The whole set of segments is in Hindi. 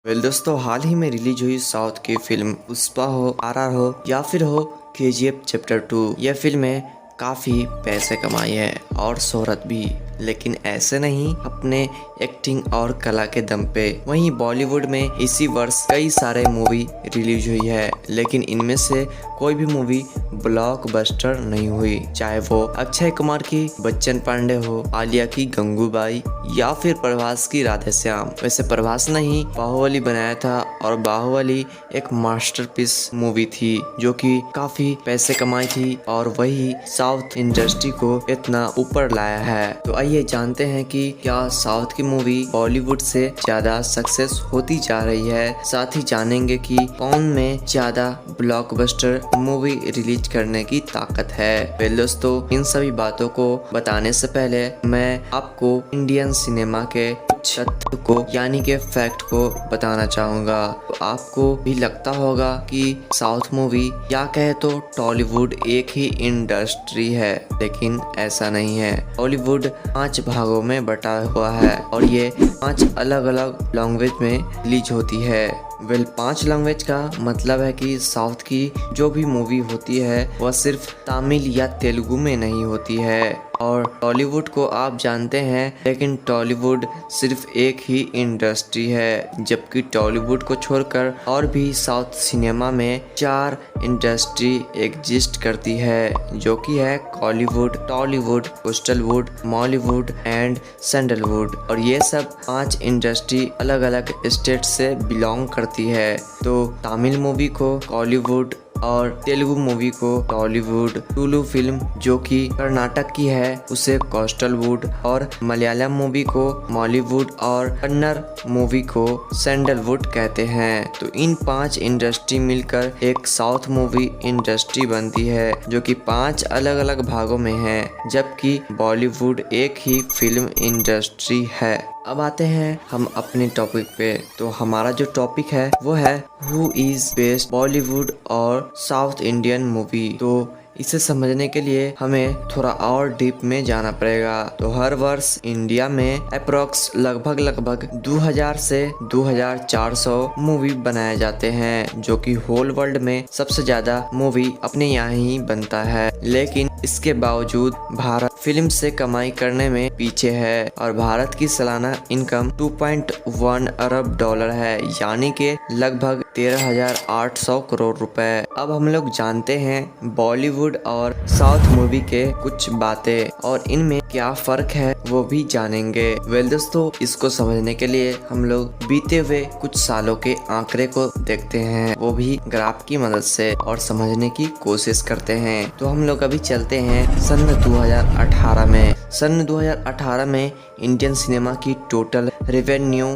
दोस्तों, हाल ही में रिलीज हुई साउथ की फिल्म पुष्पा हो, आरआर हो या फिर हो केजीएफ चैप्टर 2, यह फिल्में काफ़ी पैसे कमाई है और शोहरत भी, लेकिन ऐसे नहीं अपने एक्टिंग और कला के दम पे। वहीं बॉलीवुड में इसी वर्ष कई सारे मूवी रिलीज हुई है, लेकिन इनमें से कोई भी मूवी ब्लॉकबस्टर नहीं हुई, चाहे वो अक्षय कुमार की बच्चन पांडे हो, आलिया की गंगूबाई या फिर प्रभास की राधेश्याम। वैसे प्रभास ने ही बाहुबली बनाया था और बाहुबली एक मास्टरपीस मूवी थी जो कि काफी पैसे कमाई थी और वही साउथ इंडस्ट्री को इतना ऊपर लाया है। तो आइए जानते हैं कि क्या साउथ की मूवी बॉलीवुड से ज्यादा सक्सेस होती जा रही है। साथ ही जानेंगे कि कौन में ज्यादा ब्लॉकबस्टर मूवी रिलीज करने की ताकत है। वेल दोस्तों, इन सभी बातों को बताने से पहले मैं आपको इंडियन सिनेमा के तथ्य को यानी के फैक्ट को बताना चाहूंगा। तो आपको भी लगता होगा कि साउथ मूवी या कहे तो टॉलीवुड एक ही इंडस्ट्री है, लेकिन ऐसा नहीं है। टॉलीवुड 5 भागों में बटा हुआ है और ये 5 अलग अलग लैंग्वेज में रिलीज होती है। 5 लैंग्वेज का मतलब है कि साउथ की जो भी मूवी होती है वह सिर्फ तमिल या तेलुगु में नहीं होती है। और टॉलीवुड को आप जानते हैं, लेकिन टॉलीवुड सिर्फ एक ही इंडस्ट्री है, जबकि टॉलीवुड को छोड़कर और भी साउथ सिनेमा में 4 इंडस्ट्री एग्जिस्ट करती है, जो कि है Kollywood, Tollywood, Coastalwood, Mollywood and Sandalwood. और ये सब 5 इंडस्ट्री अलग अलग स्टेट से बिलोंग करती है। तो तमिल मूवी को कॉलीवुड और तेलुगु मूवी को टॉलीवुड, तुलु फिल्म जो कि कर्नाटक की है उसे कोस्टलवुड, और मलयालम मूवी को मॉलीवुड और कन्नड़ मूवी को सैंडलवुड कहते हैं। तो इन 5 इंडस्ट्री मिलकर एक साउथ मूवी इंडस्ट्री बनती है, जो कि 5 अलग अलग भागों में है, जबकि बॉलीवुड एक ही फिल्म इंडस्ट्री है। अब आते हैं हम अपने टॉपिक पे। तो हमारा जो टॉपिक है वो है हु इज बेस्ट बॉलीवुड और साउथ इंडियन मूवी। तो इसे समझने के लिए हमें थोड़ा और डीप में जाना पड़ेगा। तो हर वर्ष इंडिया में अप्रोक्स लगभग 2000 से 2400 मूवी बनाए जाते हैं, जो कि होल वर्ल्ड में सबसे ज्यादा मूवी अपने यहाँ ही बनता है। लेकिन इसके बावजूद भारत फिल्म से कमाई करने में पीछे है और भारत की सालाना इनकम 2.1 अरब डॉलर है, यानी कि लगभग 13,800 करोड़ रुपए। अब हम लोग जानते हैं बॉलीवुड और साउथ मूवी के कुछ बातें और इनमें क्या फर्क है वो भी जानेंगे। दोस्तों, इसको समझने के लिए हम लोग बीते हुए कुछ सालों के आंकड़े को देखते हैं, वो भी ग्राफ की मदद से, और समझने की कोशिश करते हैं। तो हम लोग अभी चलते हैं सन 2018 में। सन 2018 में इंडियन सिनेमा की टोटल रेवेन्यू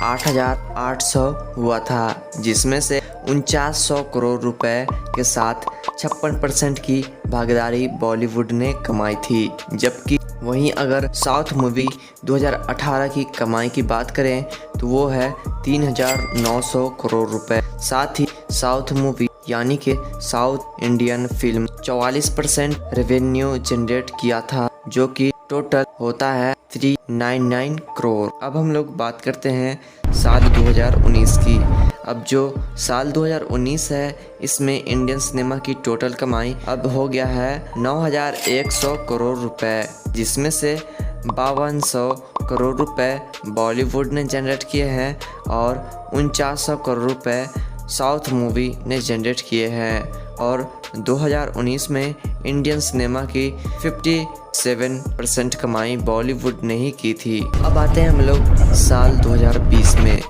8,800 हुआ था, जिसमें से 4900 करोड़ रुपए के साथ 56% की भागीदारी बॉलीवुड ने कमाई थी। जबकि वहीं अगर साउथ मूवी 2018 की कमाई की बात करें तो वो है 3,900 करोड़ रुपए। साथ ही साउथ मूवी यानी कि south Indian film 44% revenue generate किया था, जो कि टोटल होता है 399 करोड़। अब हम लोग बात करते हैं साल 2019 की। अब जो साल 2019 है, इसमें इंडियन सिनेमा की टोटल कमाई अब हो गया है 9,100 करोड़ रुपए, जिसमें से 5200 करोड़ रुपए बॉलीवुड ने जनरेट किए हैं और 4900 करोड़ रुपए साउथ मूवी ने जनरेट किए हैं। और 2019 में इंडियन सिनेमा की 57% कमाई बॉलीवुड ने ही की थी। अब आते हैं हम लोग साल 2020 में।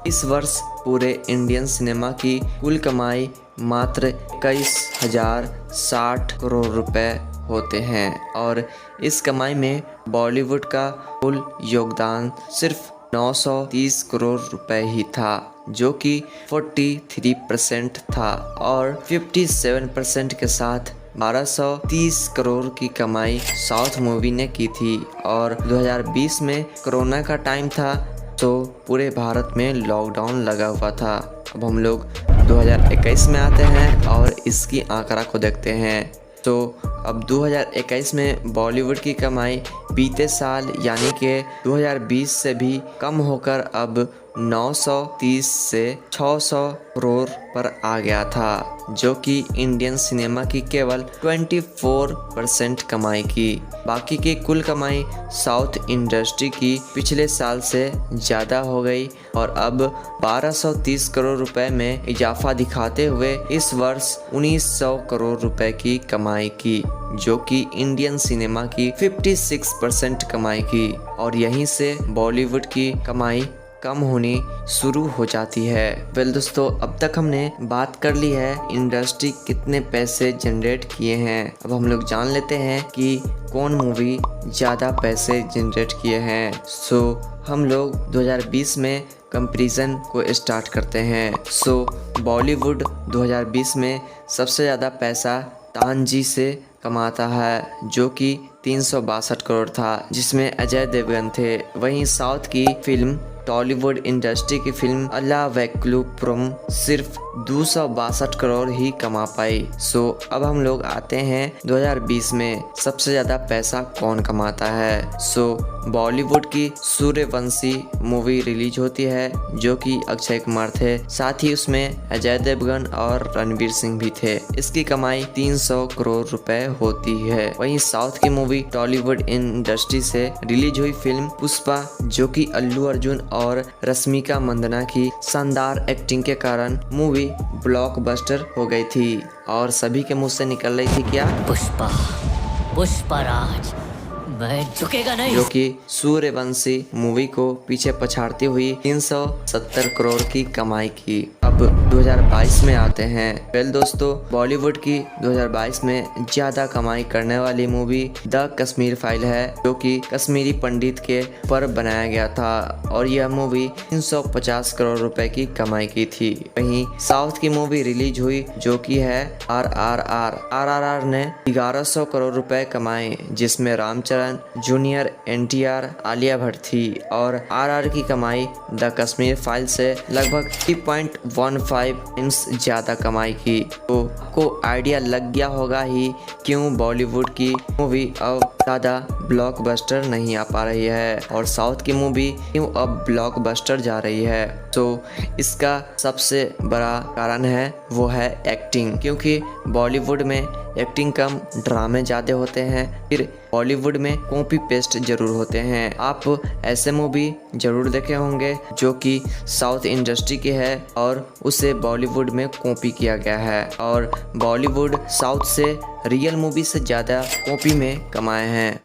इस वर्ष पूरे इंडियन सिनेमा की कुल कमाई मात्र 21,060 करोड़ रुपए होते हैं और इस कमाई में बॉलीवुड का कुल योगदान सिर्फ 930 करोड़ रुपए ही था, जो कि 43% था, और 57% के साथ 1230 करोड़ की कमाई साउथ मूवी ने की थी। और 2020 में कोरोना का टाइम था, तो पूरे भारत में लॉकडाउन लगा हुआ था। अब हम लोग 2021 में आते हैं और इसकी आंकड़ा को देखते हैं। तो अब 2021 में बॉलीवुड की कमाई बीते साल यानी कि 2020 से भी कम होकर अब 930 से 600 करोड़ पर आ गया था, जो कि इंडियन सिनेमा की केवल 24% कमाई की। बाकी की कुल कमाई साउथ इंडस्ट्री की पिछले साल से ज़्यादा हो गई और अब 1230 करोड़ रुपए में इजाफा दिखाते हुए इस वर्ष 1900 करोड़ रुपए की कमाई की, जो कि इंडियन सिनेमा की 56% कमाई की। और यहीं से बॉलीवुड की कमाई कम होनी शुरू हो जाती है। वेल दोस्तों, अब तक हमने बात कर ली है इंडस्ट्री कितने पैसे जनरेट किए हैं। अब हम लोग जान लेते हैं कि कौन मूवी ज़्यादा पैसे जनरेट किए हैं। हम लोग 2020 में कंपैरिजन को स्टार्ट करते हैं। बॉलीवुड 2020 में सबसे ज़्यादा पैसा तानजी से कमाता है, जो कि 362 करोड़ था, जिसमें अजय देवगन थे। वहीं साउथ की फिल्म टॉलीवुड इंडस्ट्री की फिल्म अल्ला वैकुलपुरम सिर्फ 262 करोड़ ही कमा पाई। अब हम लोग आते हैं 2020 में सबसे ज़्यादा पैसा कौन कमाता है। बॉलीवुड की सूर्यवंशी मूवी रिलीज होती है, जो कि अक्षय कुमार थे, साथ ही उसमें अजय देवगन और रणवीर सिंह भी थे। इसकी कमाई 300 करोड़ रुपए होती है। वहीं साउथ की मूवी टॉलीवुड इंडस्ट्री से रिलीज हुई फिल्म पुष्पा, जो कि अल्लू अर्जुन और रश्मिका मंदाना की शानदार एक्टिंग के कारण मूवी ब्लॉकबस्टर हो गई थी और सभी के मुंह से निकल रही थी क्या, पुष्पा, पुष्पराज, मैं झुकेगा नहीं। जो कि सूर्यवंशी मूवी को पीछे पछाड़ती हुई 370 करोड़ की कमाई की। अब 2022 में आते हैं। वेल दोस्तों, बॉलीवुड की 2022 में ज्यादा कमाई करने वाली मूवी द कश्मीर फाइल है, जो कि कश्मीरी पंडित के पर बनाया गया था और यह मूवी 350 करोड़ रुपए की कमाई की थी। वहीं साउथ की मूवी रिलीज हुई, जो कि है RRR ने 1100 करोड़ रुपए कमाए, जिसमें रामचरण, जूनियर NTR, आलिया भट्ट थी और RR की कमाई द कश्मीर फाइल से लगभग 3.15 टाइम्स ज्यादा कमाई की। तो आपको आइडिया लग गया होगा ही क्यों बॉलीवुड की मूवी अब ज्यादा ब्लॉकबस्टर नहीं आ पा रही है और साउथ की मूवी क्यों अब ब्लॉकबस्टर जा रही है। इसका सबसे बड़ा कारण है वो है एक्टिंग, क्योंकि बॉलीवुड में एक्टिंग कम, ड्रामे ज़्यादा होते हैं, फिर बॉलीवुड में कॉपी पेस्ट जरूर होते हैं। आप ऐसे मूवी जरूर देखे होंगे जो कि साउथ इंडस्ट्री की है और उसे बॉलीवुड में कॉपी किया गया है और बॉलीवुड साउथ से रियल मूवी से ज़्यादा कॉपी में कमाए हैं।